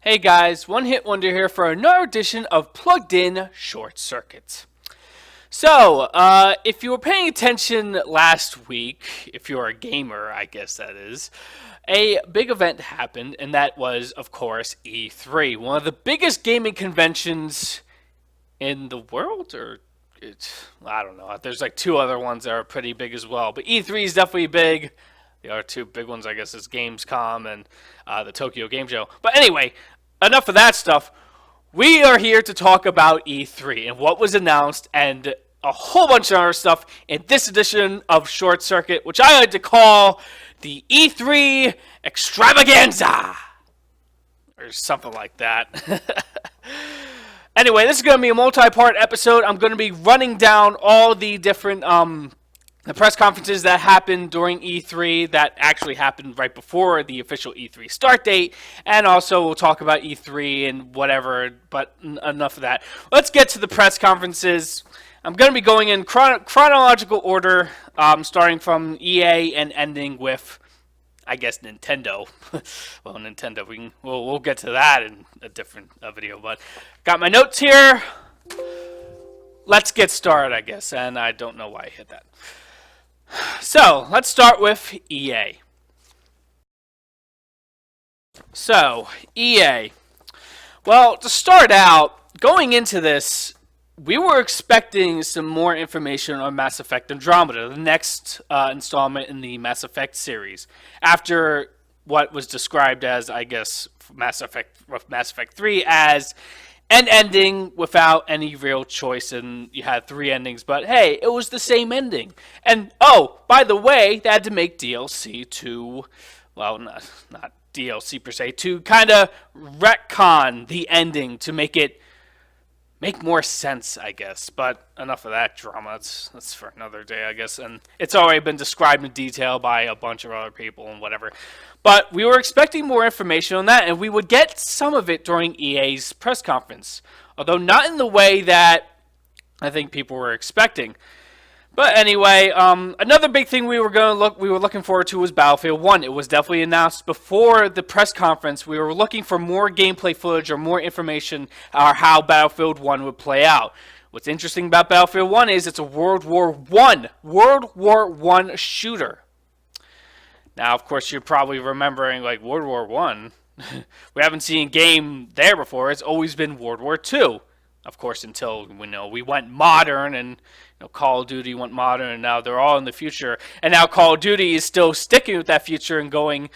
Hey guys, One Hit Wonder here for another edition of Plugged In Short Circuit. So, if you were paying attention last week, if you're a gamer, I guess that is, a big event happened, and that was, of course, E3, one of the biggest gaming conventions in the world, or I don't know. There's like two other ones that are pretty big as well, but E3 is definitely big. The other two big ones, I guess, is Gamescom and the Tokyo Game Show. But anyway, enough of that stuff. We are here to talk about E3 and what was announced and a whole bunch of other stuff in this edition of Short Circuit, which I like to call the E3 Extravaganza. Or something like that. Anyway, this is going to be a multi-part episode. I'm going to be running down all the different the press conferences that happened during E3 that actually happened right before the official E3 start date, and also we'll talk about E3 and whatever, but enough of that. Let's get to the press conferences. I'm going to be going in chronological order, starting from EA and ending with, I guess, Nintendo. Well, Nintendo, we'll get to that in a different video, but got my notes here. Let's get started, I guess, and I don't know why I hit that. So, let's start with EA. So, EA. Well, to start out, going into this, we were expecting some more information on Mass Effect Andromeda, the next installment in the Mass Effect series, after what was described as, I guess, Mass Effect 3 as an ending without any real choice, and you had three endings, but hey, it was the same ending. And oh, by the way, they had to make DLC to, well, not DLC per se, to kind of retcon the ending to make it make more sense, I guess. But enough of that drama. That's for another day, I guess. And it's already been described in detail by a bunch of other people and whatever. But we were expecting more information on that, and we would get some of it during EA's press conference, although not in the way that I think people were expecting. But anyway, another big thing we were looking forward to was Battlefield 1. It was definitely announced before the press conference. We were looking for more gameplay footage or more information on how Battlefield 1 would play out. What's interesting about Battlefield 1 is it's a World War I shooter. Now, of course, you're probably remembering, like, World War I. We haven't seen a game there before. It's always been World War II. Of course, until we went modern, and Call of Duty went modern, and now they're all in the future. And now Call of Duty is still sticking with that future and going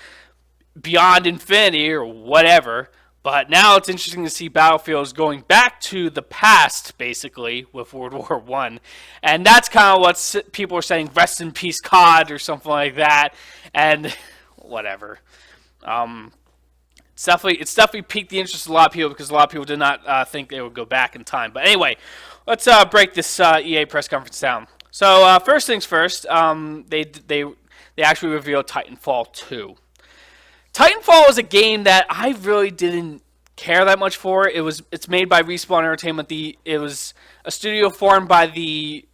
beyond infinity or whatever. But now it's interesting to see Battlefields going back to the past, basically, with World War I. And that's kind of what people are saying, rest in peace COD or something like that. And whatever. It's definitely piqued the interest of a lot of people because a lot of people did not think they would go back in time. But anyway, let's break this EA press conference down. So first things first, they actually revealed Titanfall 2. Titanfall is a game that I really didn't care that much for. It's made by Respawn Entertainment. It was a studio formed by the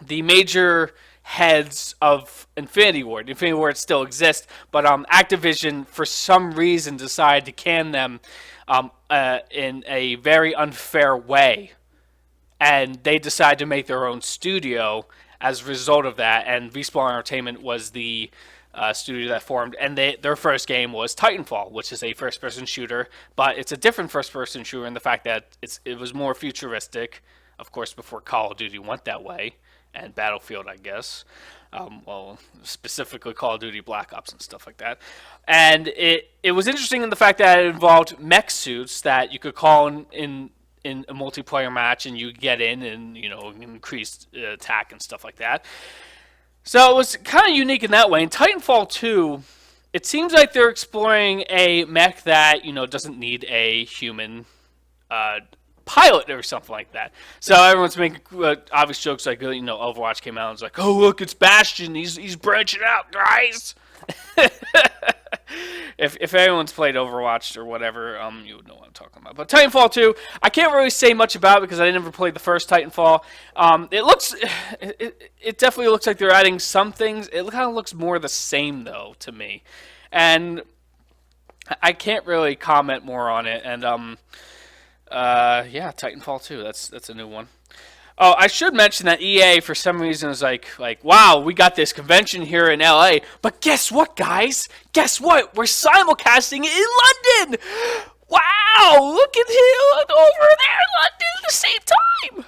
major heads of Infinity Ward. Infinity Ward still exists, but Activision for some reason decided to can them in a very unfair way, and they decided to make their own studio as a result of that. And Respawn Entertainment was the studio that formed, and their first game was Titanfall, which is a first-person shooter, but it's a different first-person shooter in the fact that it was more futuristic, of course, before Call of Duty went that way, and Battlefield, I guess. Well, specifically Call of Duty Black Ops and stuff like that. And it was interesting in the fact that it involved mech suits that you could call in a multiplayer match, and you get in and increase attack and stuff like that. So it was kind of unique in that way. In Titanfall 2, it seems like they're exploring a mech that doesn't need a human pilot or something like that. So everyone's making obvious jokes like Overwatch came out and was like, oh look, it's Bastion, he's branching out, guys. If anyone's played Overwatch or whatever, you would know what I'm talking about. But Titanfall 2, I can't really say much about it because I never played the first Titanfall. It definitely looks like they're adding some things. It kind of looks more the same though to me. And I can't really comment more on it. And yeah, Titanfall 2. That's a new one. Oh, I should mention that EA for some reason is like, wow, we got this convention here in LA, but guess what, guys? Guess what? We're simulcasting it in London. Wow, look at him over there in London at the same time.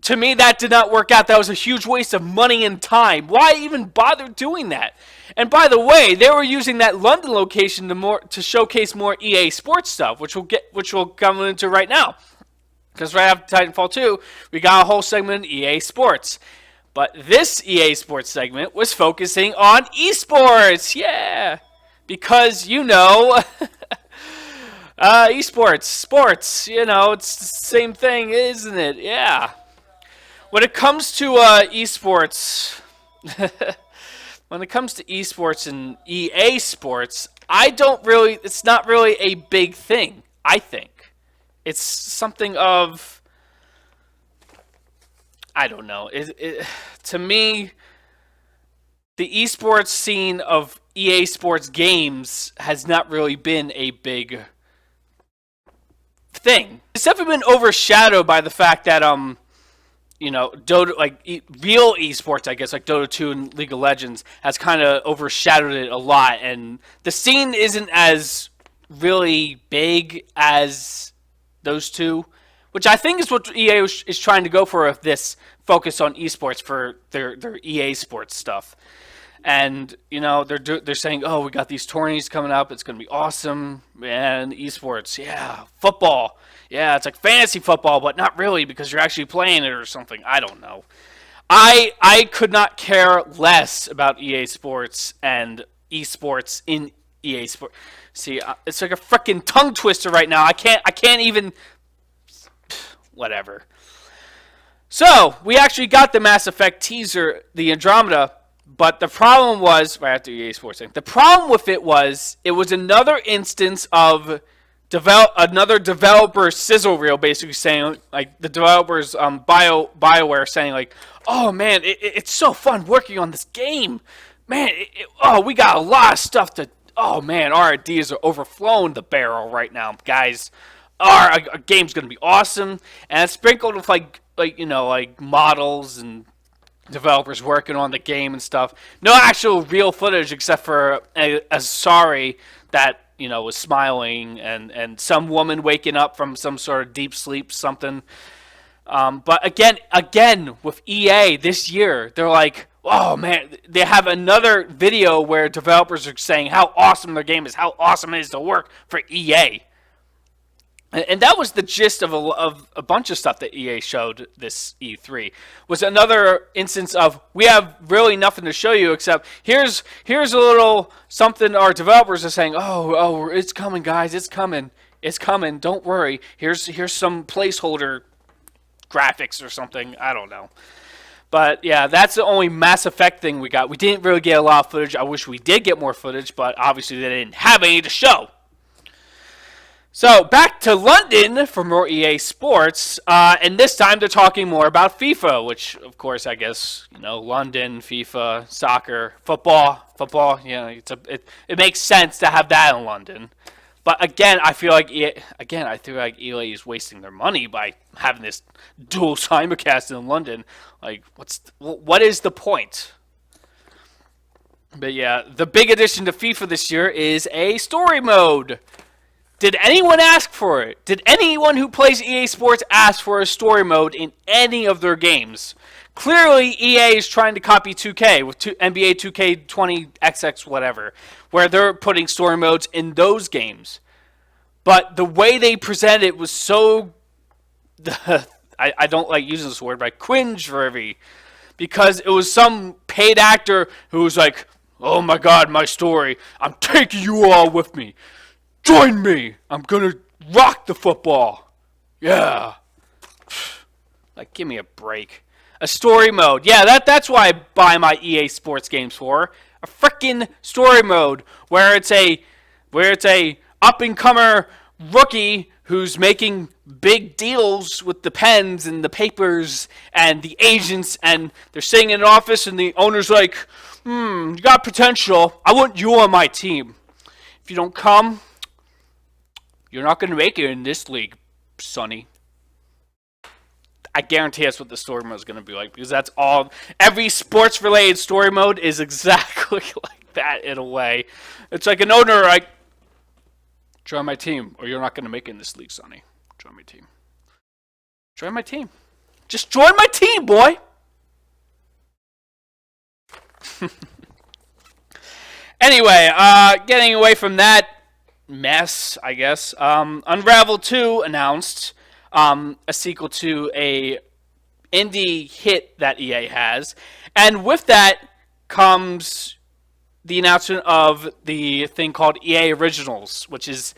To me, that did not work out. That was a huge waste of money and time. Why even bother doing that? And by the way, they were using that London location to showcase more EA Sports stuff, which we'll come into right now. Because right after Titanfall 2, we got a whole segment in EA Sports. But this EA Sports segment was focusing on esports. Yeah. Because, esports, sports, it's the same thing, isn't it? Yeah. When it comes to esports, and EA Sports, it's not really a big thing, I think. It's something of, I don't know. To me, the esports scene of EA Sports games has not really been a big thing. It's definitely been overshadowed by the fact that Dota, real esports, I guess, like Dota 2 and League of Legends, has kind of overshadowed it a lot, and the scene isn't as really big as those two, which I think is what EA is trying to go for with this focus on esports for their EA Sports stuff. And they're saying, oh, we got these tourneys coming up, it's gonna be awesome, man. Esports, yeah. Football, yeah, it's like fantasy football, but not really because you're actually playing it or something. I don't know. I could not care less about EA Sports and esports in EA Sports. See, it's like a freaking tongue twister right now. I can't even. Whatever. So we actually got the Mass Effect teaser, the Andromeda, but the problem was right after EA Sports thing. The problem with it was another instance of another developer sizzle reel, basically saying like the developers BioWare saying like, oh man, it's so fun working on this game, man. We got a lot of stuff to. Oh man, our ideas are overflowing the barrel right now, guys. Our game's gonna be awesome, and it's sprinkled with like models and developers working on the game and stuff. No actual real footage except for a Asari that was smiling and some woman waking up from some sort of deep sleep, something. But again with EA this year, they're like, oh man, they have another video where developers are saying how awesome their game is, how awesome it is to work for EA. And that was the gist of a bunch of stuff that EA showed this E3. Was another instance of, we have really nothing to show you except here's a little something our developers are saying, oh, it's coming, guys, it's coming, don't worry. Here's some placeholder graphics or something, I don't know. But yeah, that's the only Mass Effect thing we got. We didn't really get a lot of footage. I wish we did get more footage, but obviously they didn't have any to show. So back to London for more EA Sports, and this time they're talking more about FIFA, which of course I guess London, FIFA, soccer, football. It makes sense to have that in London. But again, I feel like EA is wasting their money by having this dual simulcast in London. Like, what is the point? But yeah, the big addition to FIFA this year is a story mode. Did anyone ask for it? Did anyone who plays EA Sports ask for a story mode in any of their games? Clearly, EA is trying to copy 2K with NBA 2K20 XX whatever, where they're putting story modes in those games. But the way they presented it was so... I don't like using this word, but cringe-worthy. Because it was some paid actor who was like, oh my god, my story. I'm taking you all with me. Join me. I'm going to rock the football. Yeah. Like, give me a break. A story mode. Yeah, that's why I buy my EA Sports games for. A frickin' story mode where it's a up-and-comer rookie who's making big deals with the pens and the papers and the agents, and they're sitting in an office and the owner's like, You got potential. I want you on my team. If you don't come, you're not going to make it in this league, Sonny. I guarantee that's what the story mode is going to be like, because that's all. Every sports-related story mode is exactly like that in a way. It's like an owner, like, join my team, or you're not going to make it in this league, Sonny. Join my team. Join my team. Just join my team, boy. Anyway, getting away from that mess, I guess. Unravel 2 announced a sequel to a indie hit that EA has, and with that comes the announcement of the thing called EA Originals, which is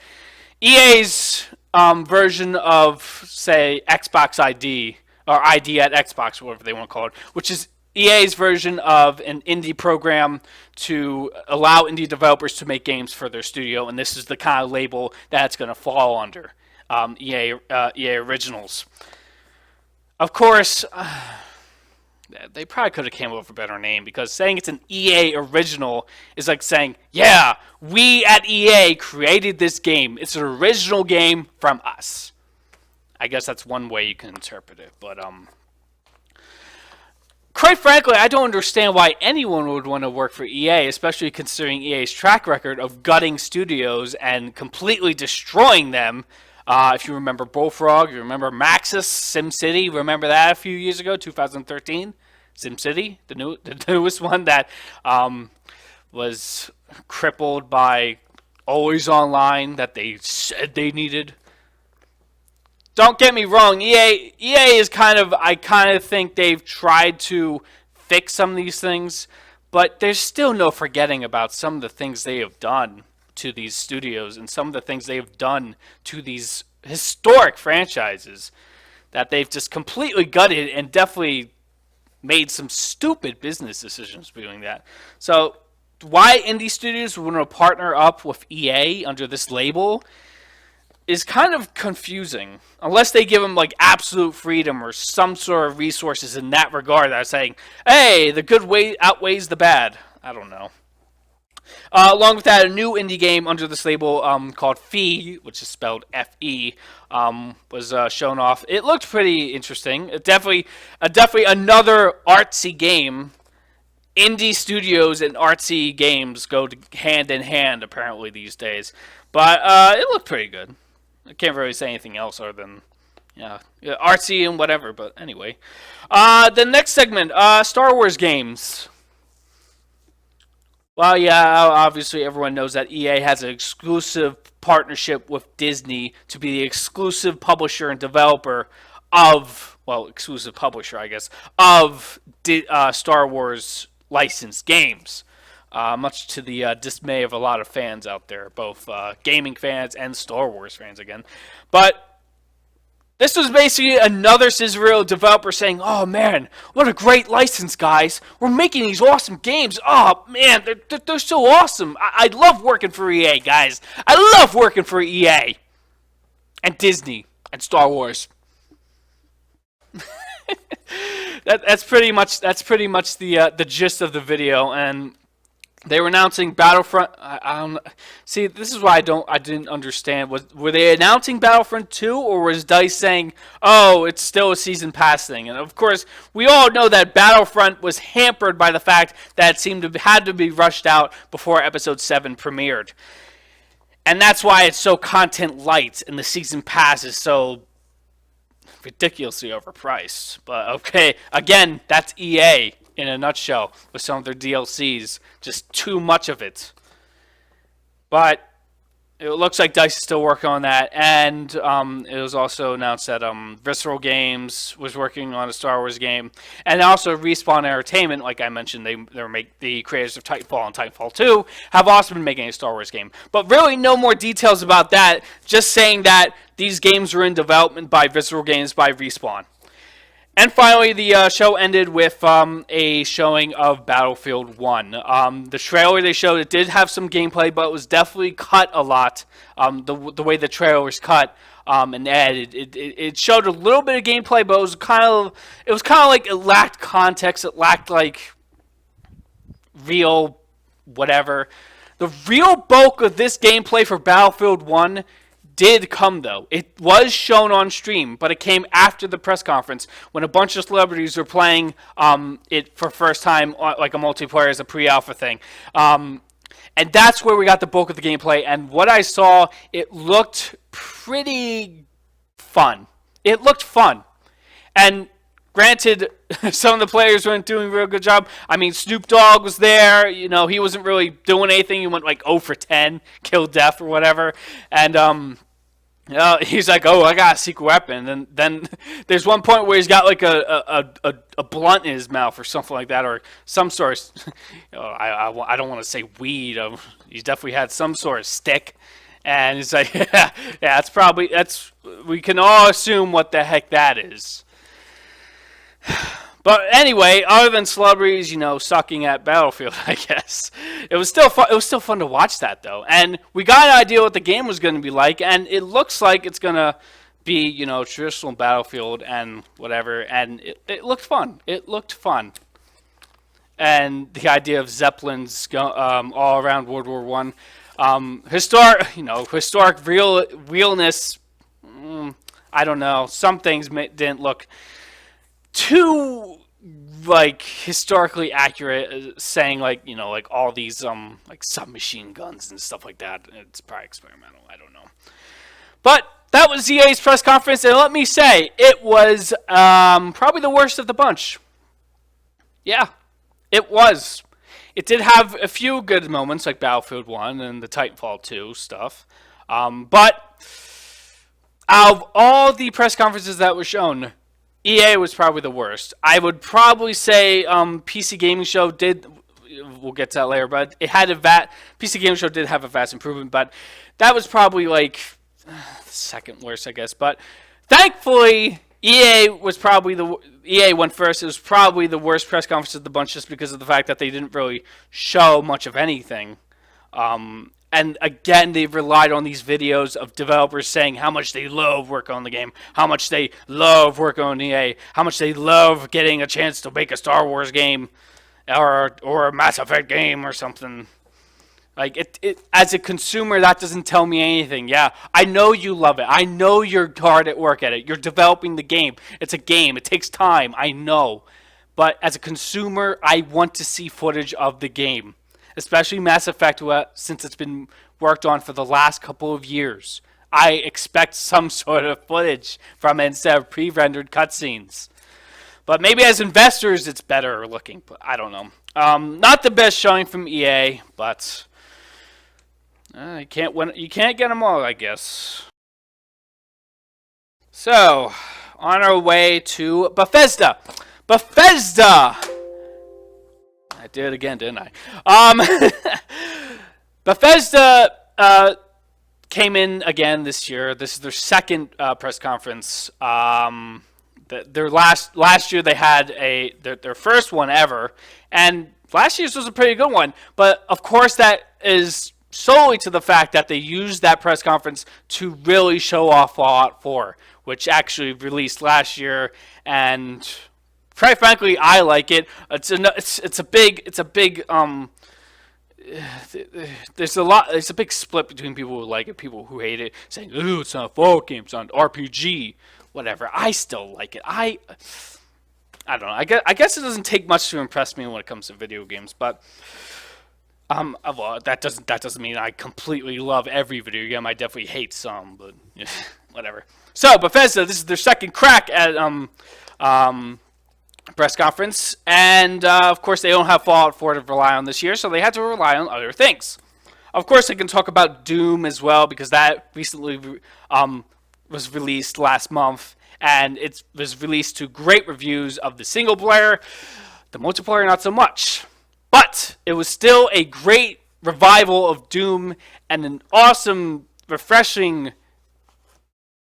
EA's version of, say, Xbox ID, or ID at Xbox, whatever they want to call it, which is EA's version of an indie program to allow indie developers to make games for their studio, and this is the kind of label that it's going to fall under, EA Originals. Of course, they probably could have came up with a better name, because saying it's an EA Original is like saying, yeah, we at EA created this game. It's an original game from us. I guess that's one way you can interpret it, but quite frankly, I don't understand why anyone would want to work for EA, especially considering EA's track record of gutting studios and completely destroying them. If you remember Bullfrog, you remember Maxis, SimCity, remember that a few years ago, 2013? SimCity, the newest one that was crippled by Always Online that they said they needed. Don't get me wrong, EA is I kind of think they've tried to fix some of these things, but there's still no forgetting about some of the things they have done to these studios and some of the things they have done to these historic franchises that they've just completely gutted and definitely made some stupid business decisions doing that. So why indie studios would want to partner up with EA under this label is kind of confusing, unless they give them like absolute freedom or some sort of resources in that regard that are saying, hey, the good way outweighs the bad. I don't know. Along with that, a new indie game under this label called Fe, which is spelled F-E, was shown off. It looked pretty interesting. Definitely another artsy game. Indie studios and artsy games go hand in hand, apparently, these days. But it looked pretty good. I can't really say anything else other than, artsy and whatever. But anyway, the next segment, Star Wars games. Well, yeah, obviously everyone knows that EA has an exclusive partnership with Disney to be the exclusive publisher and developer of, exclusive publisher, I guess, of Star Wars licensed games. Much to the dismay of a lot of fans out there, both gaming fans and Star Wars fans again. But this was basically another Israel developer saying, oh man, what a great license, guys. We're making these awesome games. Oh man, they're so awesome. I love working for EA, guys. I love working for EA. And Disney. And Star Wars. That's pretty much the gist of the video, and they were announcing Battlefront. See, this is why I didn't understand. Were they announcing Battlefront 2, or was DICE saying, "Oh, it's still a season pass thing"? And of course, we all know that Battlefront was hampered by the fact that it had to be rushed out before Episode 7 premiered, and that's why it's so content light, and the season pass is so ridiculously overpriced. But okay, again, that's EA. In a nutshell, with some of their DLCs. Just too much of it. But it looks like DICE is still working on that. And it was also announced that Visceral Games was working on a Star Wars game. And also Respawn Entertainment, like I mentioned, the creators of Titanfall and Titanfall 2 have also been making a Star Wars game. But really no more details about that. Just saying that these games were in development by Visceral Games by Respawn. And finally, the show ended with a showing of Battlefield 1. The trailer they showed, it did have some gameplay, but it was definitely cut a lot. The way the trailer was cut and edited, it showed a little bit of gameplay, but it was kind of like it lacked context. It lacked like real whatever. The real bulk of this gameplay for Battlefield 1 did come, though. It was shown on stream, but it came after the press conference when a bunch of celebrities were playing it for first time, like a multiplayer as a pre-alpha thing. And that's where we got the bulk of the gameplay. And what I saw, it looked pretty fun. It looked fun. And granted, some of the players weren't doing a real good job. I mean, Snoop Dogg was there. You know, he wasn't really doing anything. He went like 0 for 10, kill death or whatever. And he's like, oh, I got a secret weapon. And then there's one point where he's got like a blunt in his mouth or something like that, or some sort of, I don't want to say weed. He's definitely had some sort of stick. And he's like, yeah, we can all assume what the heck that is. But anyway, other than celebrities, you know, sucking at Battlefield, I guess, it was still fun. It was still fun to watch that, though, and we got an idea what the game was going to be like, and it looks like it's going to be, you know, traditional Battlefield and whatever, and it looked fun. It looked fun, and the idea of Zeppelins all around World War One, historic realness. I don't know. Some things didn't look too like historically accurate, saying like, you know, like all these like submachine guns and stuff like that. It's probably experimental. I don't know. But that was EA's press conference, and let me say, it was probably the worst of the bunch. Yeah, it was. It did have a few good moments like Battlefield 1 and the Titanfall 2 stuff. But out of all the press conferences that were shown, EA was probably the worst. I would probably say PC Gaming Show did. We'll get to that later, but it had PC Gaming Show did have a vast improvement, but that was probably like the second worst, I guess. But thankfully, EA went first. It was probably the worst press conference of the bunch, just because of the fact that they didn't really show much of anything. And again, they've relied on these videos of developers saying how much they love working on the game, how much they love working on EA, how much they love getting a chance to make a Star Wars game or a Mass Effect game or something. Like, it as a consumer, that doesn't tell me anything. Yeah, I know you love it. I know you're hard at work at it. You're developing the game. It's a game. It takes time. I know. But as a consumer, I want to see footage of the game. Especially Mass Effect, since it's been worked on for the last couple of years. I expect some sort of footage from it instead of pre-rendered cutscenes. But maybe as investors, it's better looking. But I don't know. Not the best showing from EA, but you can't win. You can't get them all, I guess. So, on our way to Bethesda. Bethesda! I did it again, didn't I? Bethesda came in again this year. This is their second press conference. Their last year they had their first one ever, and last year's was a pretty good one. But of course, that is solely to the fact that they used that press conference to really show off Fallout 4, which actually released last year, and quite frankly, I like it. It's a big there's a big split between people who like it, people who hate it, saying, "Ooh, it's not a Fallout game, it's not an RPG." Whatever. I still like it. I don't know. I guess it doesn't take much to impress me when it comes to video games, but well, that doesn't mean I completely love every video game. I definitely hate some, but whatever. So Bethesda, this is their second crack at press conference, and of course they don't have Fallout 4 to rely on this year, so they had to rely on other things. Of course, they can talk about Doom as well, because that recently was released last month, and it was released to great reviews of the single player. The multiplayer, not so much. But it was still a great revival of Doom and an awesome, refreshing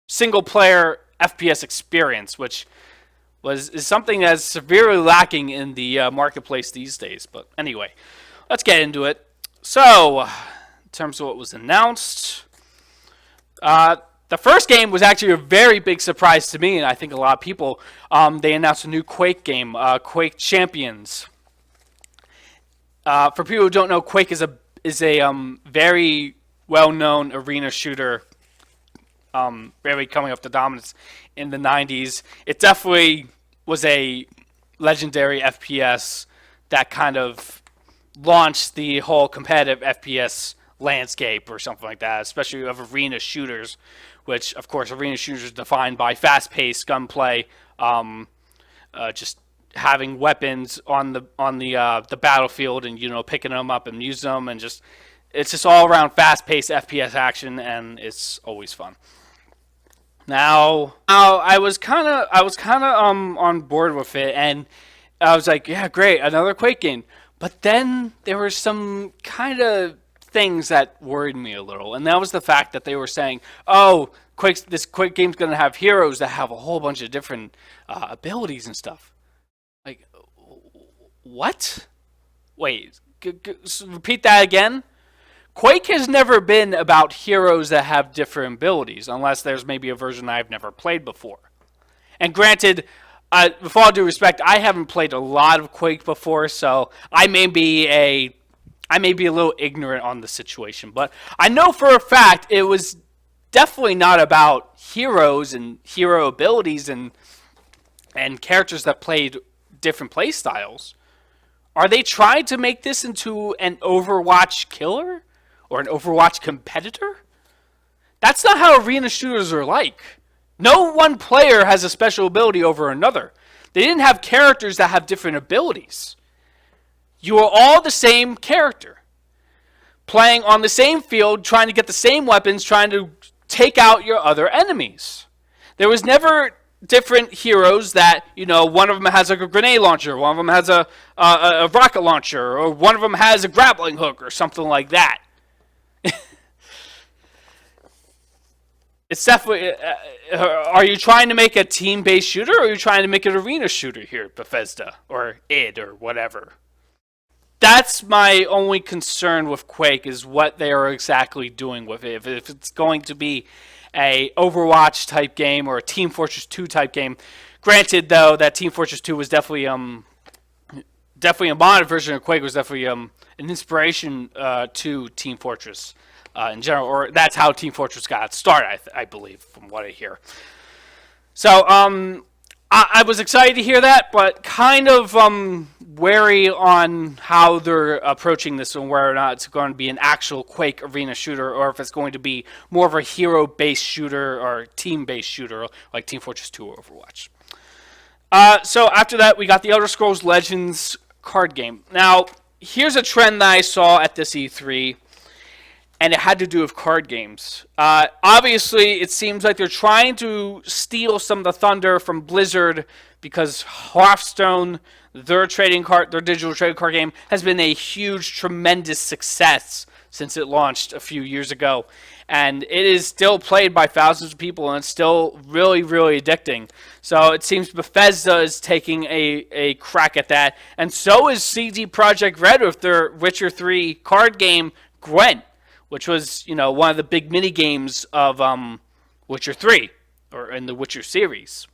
single player FPS experience, which is something that's severely lacking in the marketplace these days. But anyway, let's get into it. So, in terms of what was announced, the first game was actually a very big surprise to me, and I think a lot of people. They announced a new Quake game, Quake Champions. For people who don't know, Quake is a very well known arena shooter. Really coming up to dominance in the 90s. It definitely was a legendary FPS that kind of launched the whole competitive FPS landscape or something like that, especially of arena shooters, which of course arena shooters are defined by fast-paced gunplay, just having weapons on the battlefield and picking them up and using them, and it's just all around fast-paced FPS action, and it's always fun. Now I was kind of on board with it, and I was like, yeah, great, another Quake game. But then there were some kind of things that worried me a little, and that was the fact that they were saying, oh, this Quake game's going to have heroes that have a whole bunch of different abilities and stuff. Like, what? Wait, repeat that again? Quake has never been about heroes that have different abilities, unless there's maybe a version I've never played before. And granted, with all due respect, I haven't played a lot of Quake before, so I may be a little ignorant on the situation. But I know for a fact it was definitely not about heroes and hero abilities and characters that played different play styles. Are they trying to make this into an Overwatch killer? Or an Overwatch competitor? That's not how arena shooters are like. No one player has a special ability over another. They didn't have characters that have different abilities. You are all the same character, playing on the same field, trying to get the same weapons, trying to take out your other enemies. There was never different heroes that, one of them has like a grenade launcher, one of them has a rocket launcher, or one of them has a grappling hook or something like that. It's definitely. Are you trying to make a team-based shooter, or are you trying to make an arena shooter here, Bethesda or id or whatever? That's my only concern with Quake, is what they are exactly doing with it. If it's going to be a Overwatch type game or a Team Fortress 2 type game, granted though that Team Fortress 2 was definitely a modded version of Quake, was definitely an inspiration to Team Fortress. In general, or that's how Team Fortress got started, I believe, from what I hear. So, I was excited to hear that, but kind of wary on how they're approaching this and whether or not it's going to be an actual Quake arena shooter, or if it's going to be more of a hero-based shooter or team-based shooter like Team Fortress 2 or Overwatch. So after that, we got the Elder Scrolls Legends card game. Now, here's a trend that I saw at this E3. And it had to do with card games. Obviously, it seems like they're trying to steal some of the thunder from Blizzard, because Hearthstone, their digital trading card game, has been a huge, tremendous success since it launched a few years ago. And it is still played by thousands of people, and it's still really, really addicting. So it seems Bethesda is taking a crack at that. And so is CD Projekt Red with their Witcher 3 card game, Gwent, which was, one of the big mini games of Witcher 3, or in the Witcher series.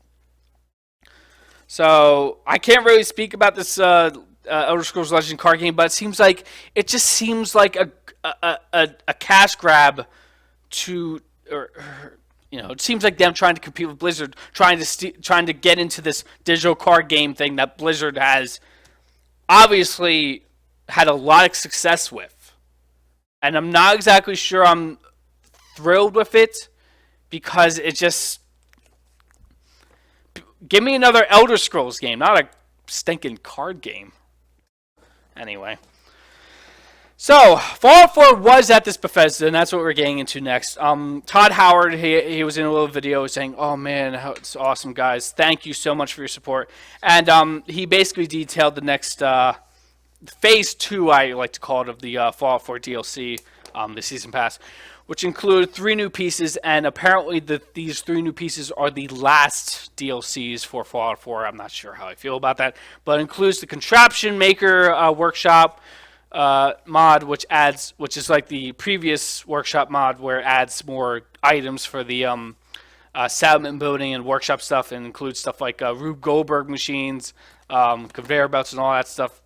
So I can't really speak about this Elder Scrolls Legend card game, but it just seems like a cash grab it seems like them trying to compete with Blizzard, trying to get into this digital card game thing that Blizzard has obviously had a lot of success with. And I'm not exactly sure I'm thrilled with it, because it just... Give me another Elder Scrolls game, not a stinking card game. Anyway. So, Fallout 4 was at this Bethesda, and that's what we're getting into next. Todd Howard, he was in a little video saying, oh man, it's awesome, guys. Thank you so much for your support. And he basically detailed the next... Phase 2, I like to call it, of the Fallout 4 DLC, the Season Pass, which include 3 new pieces, and apparently these 3 new pieces are the last DLCs for Fallout 4. I'm not sure how I feel about that, but it includes the Contraption Maker Workshop mod, which is like the previous Workshop mod, where it adds more items for the settlement building and workshop stuff, and includes stuff like Rube Goldberg machines, conveyor belts, and all that stuff.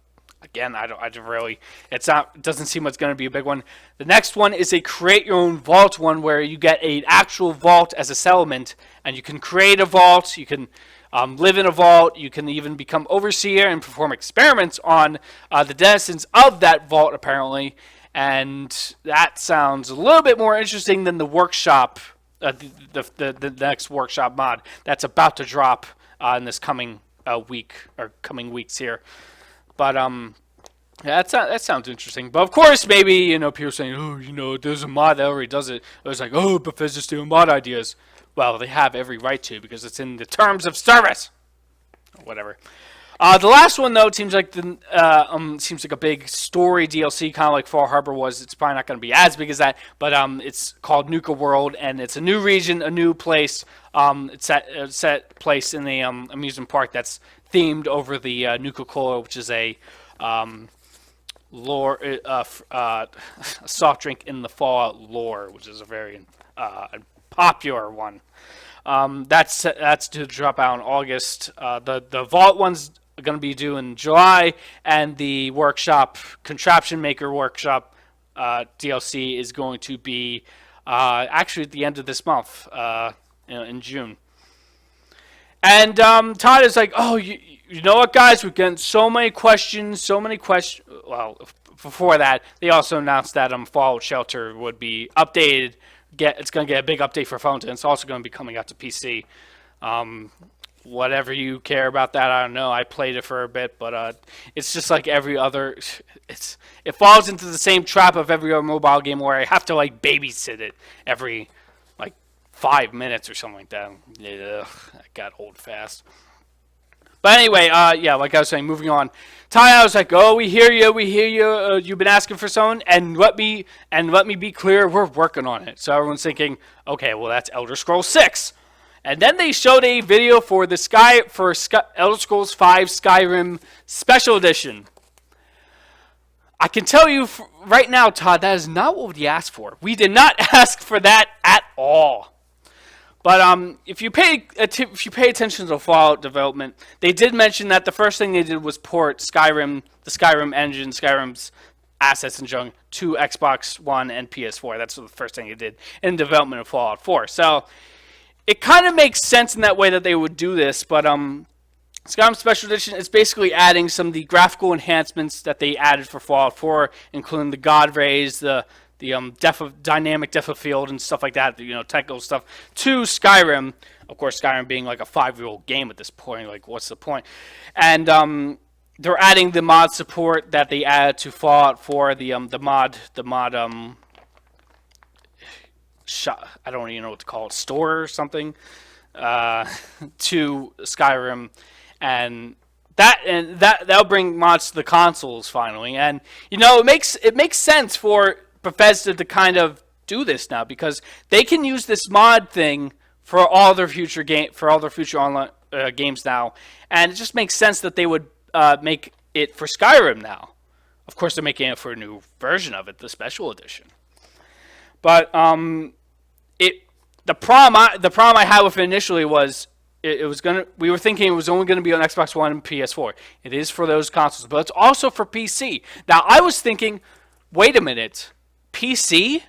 Again, I don't really. It doesn't seem like it's going to be a big one. The next one is a create your own vault one, where you get an actual vault as a settlement, and you can create a vault. You can live in a vault. You can even become overseer and perform experiments on the denizens of that vault, apparently. And that sounds a little bit more interesting than the workshop, the next workshop mod that's about to drop in this coming week or coming weeks here. But yeah, that sounds interesting. But of course, maybe people saying, oh, there's a mod that already does it. It was like, oh, Bethesda's stealing mod ideas. Well, they have every right to because it's in the terms of service. Whatever. The last one though seems like a big story DLC, kind of like Far Harbor was. It's probably not going to be as big as that, but it's called Nuka World, and it's a new region, a new place. It's set place in the amusement park that's themed over the Nuka-Cola, which is a soft drink in the Fallout lore, which is a very popular one. That's to drop out in August. The Vault one's going to be due in July, and the workshop contraption maker workshop DLC is going to be actually at the end of this month, in June. And Todd is like, oh, you know what, guys? We're getting so many questions. Well, before that, they also announced that Fallout Shelter would be updated. It's going to get a big update for phones, and it's also going to be coming out to PC. Whatever you care about that, I don't know. I played it for a bit, but it's just like every other. It falls into the same trap of every other mobile game where I have to babysit it every 5 minutes or something like that. Yeah, that got old fast. But anyway, like I was saying, moving on. Ty, I was like, oh, we hear you. You've been asking for someone, and let me be clear, we're working on it. So everyone's thinking, okay, well that's Elder Scrolls 6. And then they showed a video for Elder Scrolls 5 Skyrim Special Edition. I can tell you right now, Todd, that is not what we asked for. We did not ask for that at all. But if you pay attention to Fallout development, they did mention that the first thing they did was port the Skyrim engine, Skyrim's assets and junk to Xbox One and PS4. That's the first thing they did in development of Fallout 4. So it kind of makes sense in that way that they would do this. But Skyrim Special Edition is basically adding some of the graphical enhancements that they added for Fallout 4, including the God rays, the dynamic depth of field and stuff like that, technical stuff, to Skyrim. Of course, Skyrim being like a 5-year-old game at this point, what's the point? And they're adding the mod support that they added to Fallout 4, the mod shop, I don't even know what to call it, store or something, to Skyrim, and that'll bring mods to the consoles finally. And it makes sense for Bethesda to kind of do this now, because they can use this mod thing for all their future online games now, and it just makes sense that they would make it for Skyrim now. Of course, they're making it for a new version of it, the special edition. But the problem I had with it initially was we were thinking it was only going to be on Xbox One and PS4. It is for those consoles, but it's also for PC. Now I was thinking, wait a minute. PC?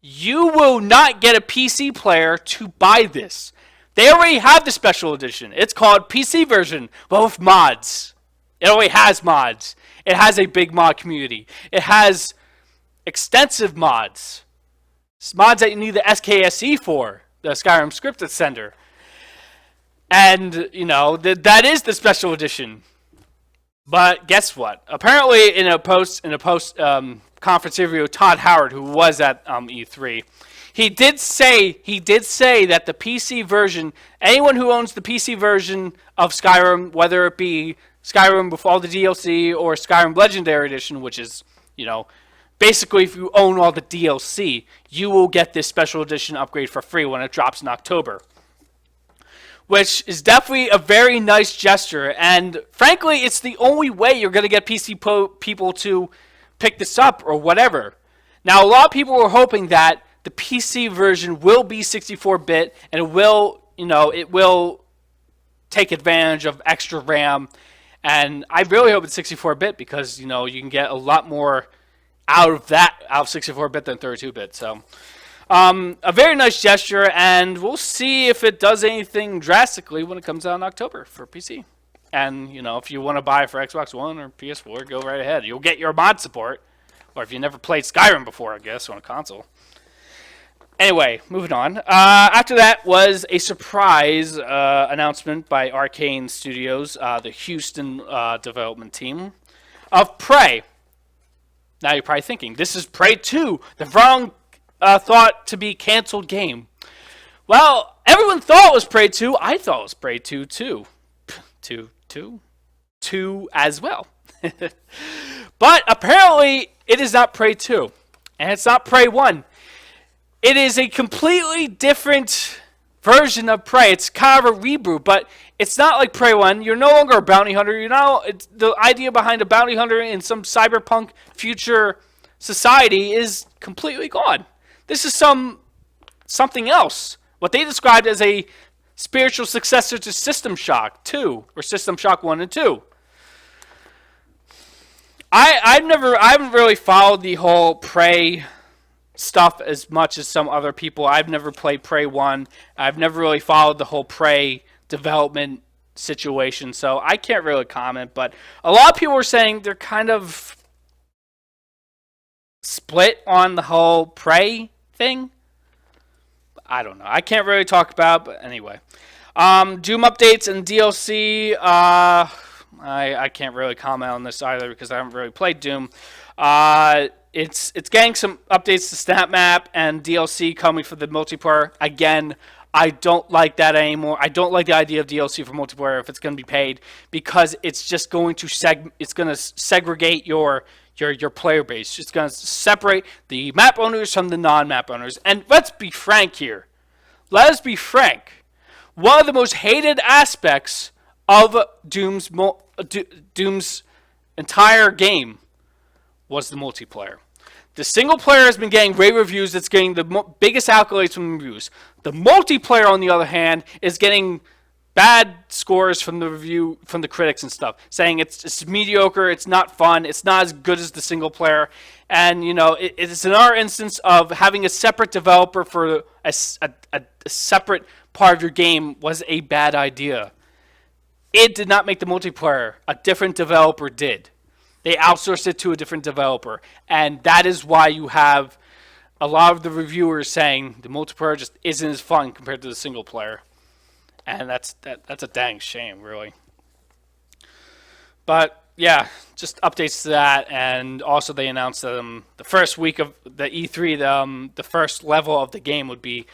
You will not get a PC player to buy this. They already have the special edition. It's called PC version, but with mods. It already has mods. It has a big mod community. It has extensive mods. It's mods that you need the SKSE for, the Skyrim Scripted Center. And, that is the special edition. But guess what? Apparently, in a post conference interview, Todd Howard, who was at E3, he did say that the PC version, anyone who owns the PC version of Skyrim, whether it be Skyrim with all the DLC or Skyrim Legendary Edition, which is, basically if you own all the DLC, you will get this special edition upgrade for free when it drops in October. Which is definitely a very nice gesture, and frankly, it's the only way you're going to get PC people to pick this up or whatever. Now, a lot of people were hoping that the PC version will be 64-bit, and it will take advantage of extra RAM And I really hope it's 64-bit because, you know, you can get a lot more out of 64-bit than 32-bit. So, a very nice gesture, and we'll see if it does anything drastically when it comes out in October for PC. And, you know, if you want to buy it for Xbox One or PS4, go right ahead. You'll get your mod support. Or if you never played Skyrim before, I guess, on a console. Anyway, moving on. After that was a surprise announcement by Arcane Studios, the Houston development team, of Prey. Now you're probably thinking, this is Prey 2, the wrong thought to be canceled game. Well, everyone thought it was Prey 2. I thought it was Prey 2 too. 2 as well. But apparently it is not Prey 2. And it's not Prey 1. It is a completely different version of Prey. It's kind of a reboot, but it's not like Prey 1. You're no longer a bounty hunter. The idea behind a bounty hunter in some cyberpunk future society is completely gone. This is something else. What they described as a spiritual successor to System Shock 2, or System Shock 1 and 2. I haven't really followed the whole Prey stuff as much as some other people. I've never played Prey 1. I've never really followed the whole Prey development situation, so I can't really comment, but a lot of people are saying they're kind of split on the whole Prey thing. I don't know. I can't really talk about it, but anyway. Doom updates and DLC. I can't really comment on this either because I haven't really played Doom. It's getting some updates to Snap Map and DLC coming for the multiplayer. Again, I don't like that anymore. I don't like the idea of DLC for multiplayer if it's going to be paid because it's just going to segregate your player base. It's going to separate the map owners from the non-map owners. And let's be frank here. Let us be frank. One of the most hated aspects of Doom's entire game was the multiplayer. The single player has been getting rave reviews. It's getting the biggest accolades from the reviews. The multiplayer, on the other hand, is getting bad scores from the critics and stuff, saying it's mediocre, it's not fun, it's not as good as the single player, and you know it's another instance of having a separate developer for a separate part of your game was a bad idea. It did not make the multiplayer. A different developer did. They outsourced it to a different developer, and that is why you have a lot of the reviewers saying the multiplayer just isn't as fun compared to the single player. And that's a dang shame, really. But yeah, just updates to that, and also they announced that the first week of the E3, the first level of the game would be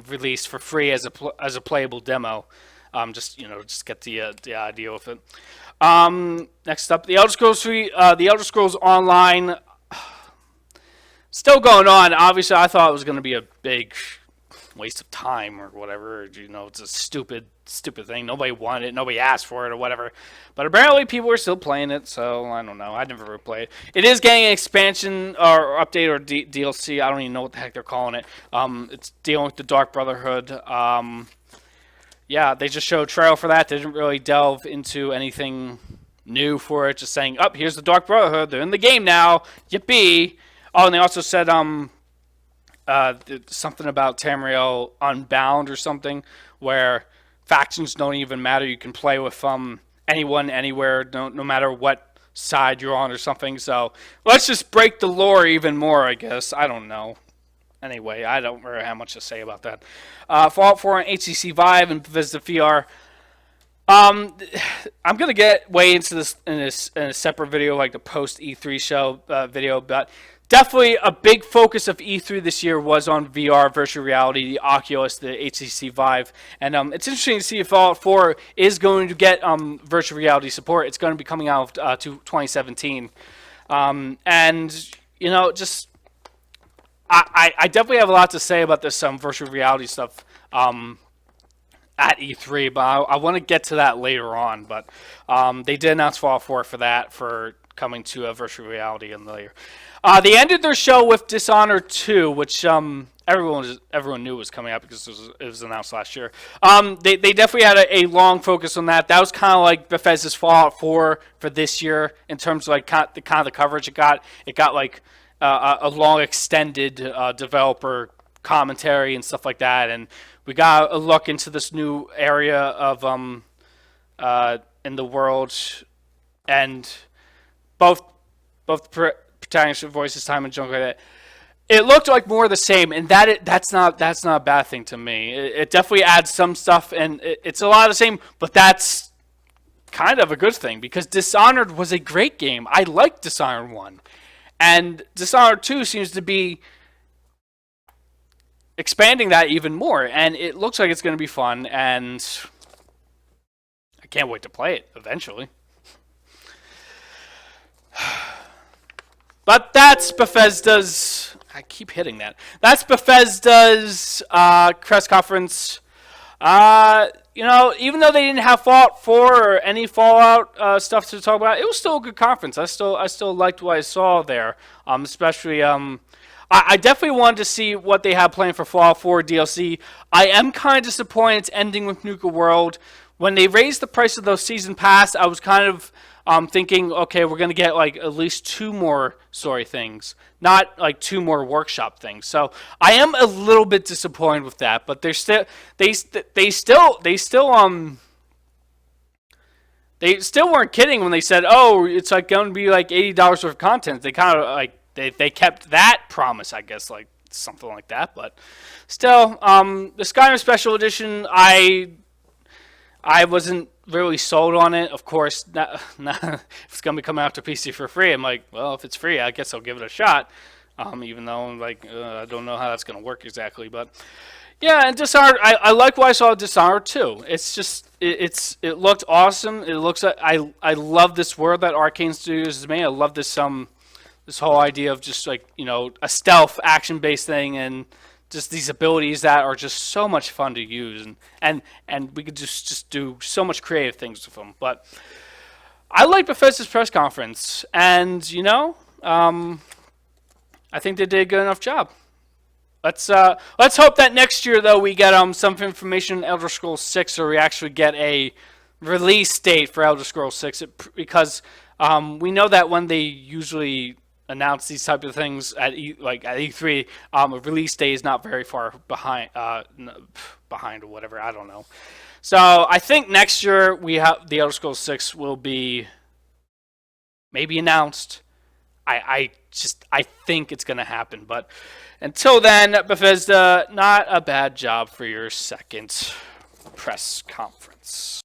released for free as a playable demo. Just get the idea with it. Next up, the Elder Scrolls 3, the Elder Scrolls Online, still going on. Obviously, I thought it was going to be a big waste of time or whatever. It's a stupid thing. Nobody wanted it. Nobody asked for it or whatever. But apparently people are still playing it, so I don't know. I never really played it. It is getting an expansion or update or DLC. I don't even know what the heck they're calling it. It's dealing with the Dark Brotherhood. Yeah, they just showed a trailer for that. They didn't really delve into anything new for it. Just saying, here's the Dark Brotherhood. They're in the game now. Yippee. Oh, and they also said something about Tamriel Unbound or something, where factions don't even matter. You can play with anyone, anywhere, no matter what side you're on or something. So let's just break the lore even more, I guess. I don't know. Anyway, I don't really have much to say about that. Fallout 4 on HTC Vive and Bethesda VR. I'm going to get way into this in a separate video, like the post E3 show video, but definitely a big focus of E3 this year was on VR, virtual reality, the Oculus, the HTC Vive. And it's interesting to see if Fallout 4 is going to get virtual reality support. It's going to be coming out to 2017. And, just... I definitely have a lot to say about this virtual reality stuff at E3, but I want to get to that later on. But they did announce Fallout 4 for that, for coming to a virtual reality in the year. They ended their show with Dishonored 2, which everyone knew was coming out because it was announced last year. They definitely had a long focus on that. That was kind of like Bethesda's Fallout 4 for this year in terms of like the coverage it got. It got like a long extended developer commentary and stuff like that, and we got a look into this new area of in the world, and both protagonist voices, time and junk like that. It looked like more of the same, and that's not a bad thing to me. It definitely adds some stuff, and it's a lot of the same, but that's kind of a good thing because Dishonored was a great game. I liked Dishonored 1, and Dishonored 2 seems to be expanding that even more, and it looks like it's going to be fun, and I can't wait to play it eventually. But that's Bethesda's... I keep hitting that. That's Bethesda's press conference. Even though they didn't have Fallout 4 or any Fallout stuff to talk about, it was still a good conference. I still liked what I saw there, especially... I definitely wanted to see what they have planned for Fallout 4 DLC. I am kind of disappointed it's ending with Nuka World. When they raised the price of those season pass, I was kind of thinking, okay, we're going to get like at least 2 more story things, not like 2 more workshop things. So I am a little bit disappointed with that, but they still weren't kidding when they said, oh, it's like going to be like $80 worth of content. They kind of like they kept that promise, I guess, like something like that. But still, the Skyrim Special Edition, I wasn't really sold on it. Of course, not if it's going to be coming out to PC for free, I'm like, well, if it's free, I guess I'll give it a shot. Even though like I don't know how that's going to work exactly, but yeah. And Dishonored, I like what I saw of Dishonored too. It's just it looked awesome. It looks like I love this world that Arcane Studios has made. I love this this whole idea of just like a stealth action based thing and just these abilities that are just so much fun to use, and we could just do so much creative things with them. But I like Bethesda's press conference, and I think they did a good enough job. Let's hope that next year though we get some information on Elder Scrolls 6, or we actually get a release date for Elder Scrolls 6, because we know that when they usually announce these type of things at E3, a release date is not very far behind or whatever. I don't know. So I think next year we have the Elder Scrolls 6 will be maybe announced. I think it's going to happen, but until then, Bethesda, not a bad job for your second press conference.